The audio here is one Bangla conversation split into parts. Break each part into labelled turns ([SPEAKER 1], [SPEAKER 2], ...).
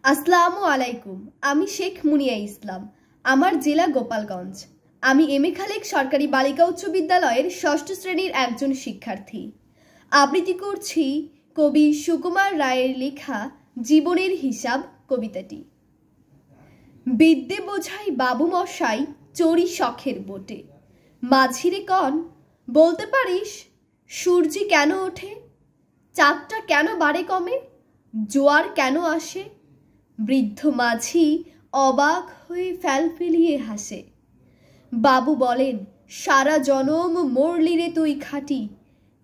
[SPEAKER 1] আসসালামু আলাইকুম। আমি শেখ মুনিয়া ইসলাম। আমার জেলা গোপালগঞ্জ। আমি এম এ খালেক সরকারি বালিকা উচ্চ বিদ্যালয়ের ষষ্ঠ শ্রেণীর একজন শিক্ষার্থী। আবৃত্তি করছি কবি সুকুমার রায়ের লেখা জীবনের হিসাব কবিতাটি। বিদ্যে বোঝাই বাবু মশাই চড়ি শখের বোটে, মাঝিরে কন বলতে পারিস সূর্যি কেন ওঠে, চাঁদটা কেন বাড়ে কমে, জোয়ার কেন আসে। বৃদ্ধ মাঝি অবাক হয়ে ফেলিয়ে হাসে। বাবু বলেন, সারা জনম মরলি রে তুই খাটি,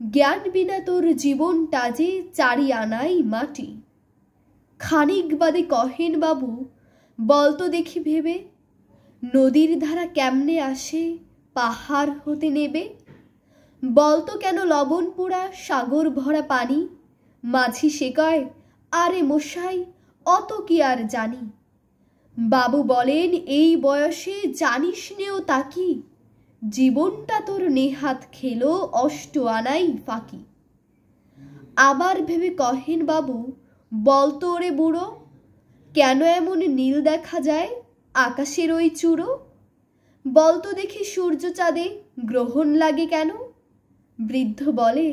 [SPEAKER 1] জ্ঞান বিনা তোর জীবনটা যে চারি আনাই মাটি। খানিক বাদে কহেন বাবু, বলতো দেখি ভেবে, নদীর ধারা কেমনে আসে পাহাড় হতে নেবে। বলতো কেন লবণ পোড়া সাগর ভরা পানি। মাঝি সে কয়, আরে মশাই অত কি আর জানি। বাবু বলেন, এই বয়সে জানিস নেও তাকি, জীবনটা তোর নেহাত খেলো অষ্ট আনাই ফাঁকি। আবার ভেবে কহেন বাবু, বলতো ওরে বুড়ো, কেন এমন নীল দেখা যায় আকাশের ওই চূড়ো। বলতো দেখি সূর্য চাঁদে গ্রহণ লাগে কেন। বৃদ্ধ বলে,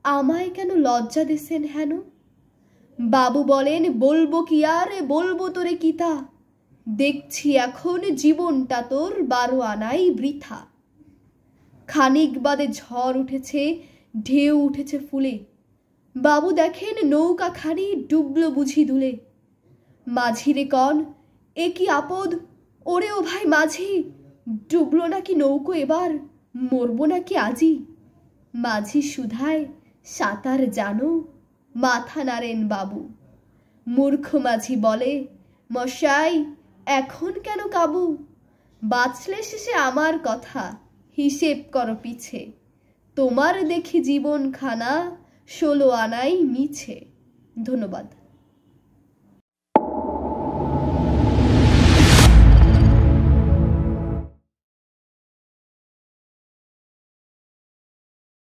[SPEAKER 1] আমায় কেন লজ্জা দেছেন হেন। বাবু বলেন, বলবো কি আর বলবো তোরে কিতা, দেখছি এখন জীবনটা তোর 12 আনাই বৃথা। খানিক বাদে ঝড় উঠেছে, ঢেউ উঠেছে ফুলে। বাবু দেখেন নৌকা খানি ডুবলো বুঝি দুলে। মাঝিরে কন, এ কি আপদ, ওরে ও ভাই মাঝি, ডুবলো নাকি নৌকো এবার, মরবো নাকি আজি। মাঝি শুধায়, সাঁতার জানো, মাথা নাড়েন বাবু। মূর্খ মাঝি বলে, মশাই এখন কেন কাবু, বাঁচলে শেষে আমার কথা হিসেব করো পিছে, তোমার দেখি জীবন খানা 16 আনাই মিছে। ধন্যবাদ।